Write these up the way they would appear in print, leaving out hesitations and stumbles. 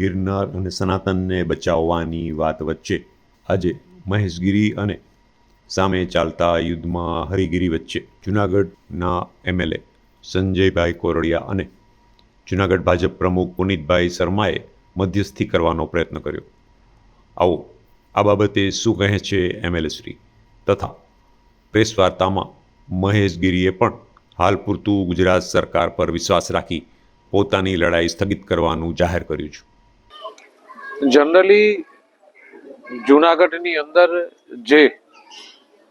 ગિરનાર અને સનાતનને બચાવવાની વાત વચ્ચે આજે મહેશગીરી અને સામે ચાલતા યુદ્ધમાં હરિગીરી વચ્ચે જૂનાગઢના એમએલએ સંજયભાઈ કોરડિયા અને જૂનાગઢ ભાજપ પ્રમુખ પુનિતભાઈ શર્માએ મધ્યસ્થી કરવાનો પ્રયત્ન કર્યો. આવો આ બાબતે શું કહે છે એમએલએ શ્રી તથા પ્રેસ વાર્તામાં મહેશગીરીએ પણ હાલ પૂરતું ગુજરાત સરકાર પર વિશ્વાસ રાખી પોતાની લડાઈ સ્થગિત કરવાનું જાહેર કર્યું છે. જનરલી જૂનાગઢની અંદર જે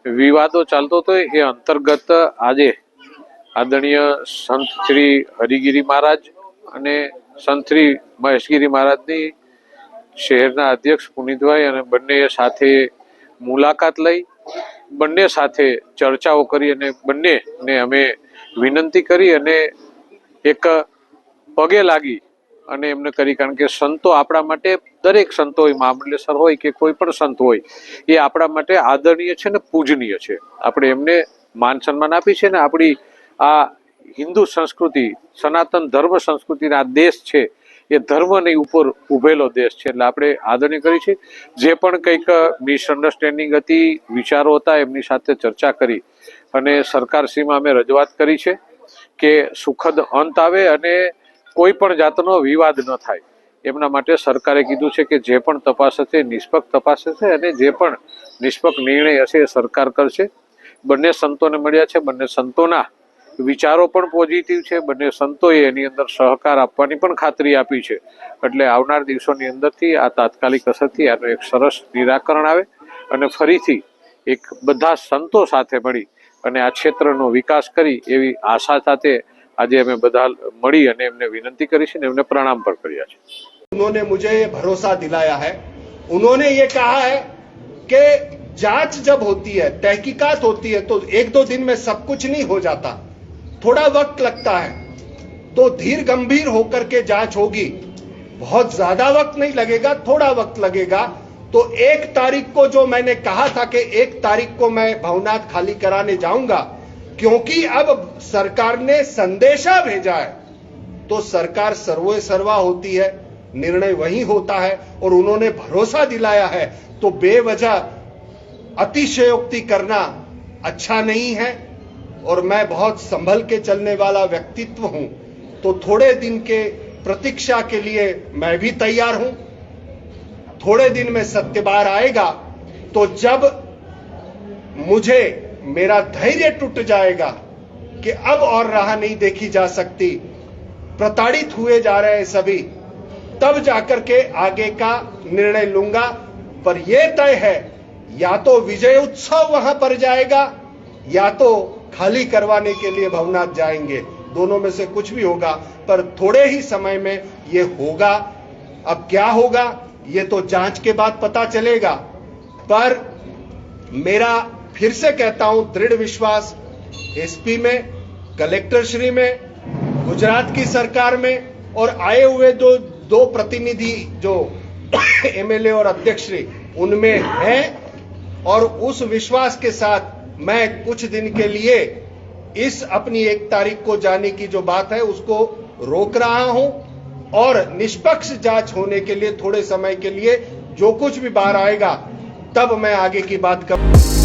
વિવાદો ચાલતો હતો એ અંતર્ગત આજે આદરણીય સંત શ્રી હરિગીરી મહારાજ અને સંત શ્રી મહેશગીરી મહારાજની શહેરના અધ્યક્ષ પુનિતભાઈ અને બંને સાથે મુલાકાત લઈ બંને સાથે ચર્ચાઓ કરી અને બંનેને અમે વિનંતી કરી અને એક પગે લાગી અને એમને કરી. કારણ કે સંતો આપણા માટે, દરેક સંતો હોય, મહામંડલેશ્વર હોય કે કોઈ પણ સંત હોય, એ આપણા માટે આદરણીય છે ને પૂજનીય છે. આપણે એમને માન સન્માન આપી છે ને આપણી આ હિન્દુ સંસ્કૃતિ, સનાતન ધર્મ સંસ્કૃતિના આ દેશ છે એ ધર્મની ઉપર ઉભેલો દેશ છે, એટલે આપણે આદરણીય કરી છે. જે પણ કંઈક મિસઅન્ડરસ્ટેન્ડિંગ હતી, વિચારો હતા, એમની સાથે ચર્ચા કરી અને સરકારશ્રીમાં અમે રજૂઆત કરી છે કે સુખદ અંત આવે અને કોઈ પણ જાતનો વિવાદ ન થાય. એમના માટે સરકારે કીધું છે કે જે પણ તપાસ હશે નિષ્પક્ષ તપાસ હશે અને જે પણ નિષ્પક્ષ નિર્ણય હશે એ સરકાર કરશે. બંને સંતોને મળ્યા છે, બંને સંતોના વિચારો પણ પોઝિટિવ છે, બંને સંતોએ એની અંદર સહકાર આપવાની પણ ખાતરી આપી છે. એટલે આવનાર દિવસોની અંદરથી આ તાત્કાલિક અસરથી આનું એક સરસ નિરાકરણ આવે અને ફરીથી એક બધા સંતો સાથે મળી અને આ ક્ષેત્રનો વિકાસ કરી એવી આશા સાથે આજે અમે બધા મળી અને એમને વિનંતી કરી છે અને એમને પ્રણામ પણ કર્યા છે. उन्होंने मुझे ये भरोसा दिलाया है. उन्होंने ये कहा है कि जांच जब होती है, तहकीकात होती है, तो एक दो दिन में सब कुछ नहीं हो जाता, थोड़ा वक्त लगता है. तो धीर गंभीर होकर के जांच होगी. बहुत ज्यादा वक्त नहीं लगेगा, थोड़ा वक्त लगेगा. तो 1 तारीख को जो मैंने कहा था कि 1 तारीख को मैं भवनाथ खाली कराने जाऊंगा, क्योंकि अब सरकार ने संदेशा भेजा है तो सरकार सर्वे सर्वा होती है, निर्णय वही होता है. और उन्होंने भरोसा दिलाया है तो बेवजह अतिशयोक्ति करना अच्छा नहीं है. और मैं बहुत संभल के चलने वाला व्यक्तित्व हूं, तो थोड़े दिन के प्रतीक्षा के लिए मैं भी तैयार हूं. थोड़े दिन में सत्य बाहर आएगा तो जब मुझे मेरा धैर्य टूट जाएगा कि अब और राह नहीं देखी जा सकती, प्रताड़ित हुए जा रहे हैं सभी, तब जाकर के आगे का निर्णय लूंगा. पर यह तय है या तो विजय उत्सव वहां पर जाएगा या तो खाली करवाने के लिए भवनाथ जाएंगे. दोनों में से कुछ भी होगा, पर थोड़े ही समय में ये होगा. अब क्या होगा ये तो जांच के बाद पता चलेगा. पर मेरा फिर से कहता हूं दृढ़ विश्वास एसपी में, कलेक्टर श्री में, गुजरात की सरकार में और आए हुए जो 2 प्रतिनिधि जो एमएलए और अध्यक्ष श्री उनमें है. और उस विश्वास के साथ मैं कुछ दिन के लिए इस अपनी 1 तारीख को जाने की जो बात है उसको रोक रहा हूं. और निष्पक्ष जांच होने के लिए थोड़े समय के लिए जो कुछ भी बाहर आएगा तब मैं आगे की बात करूं.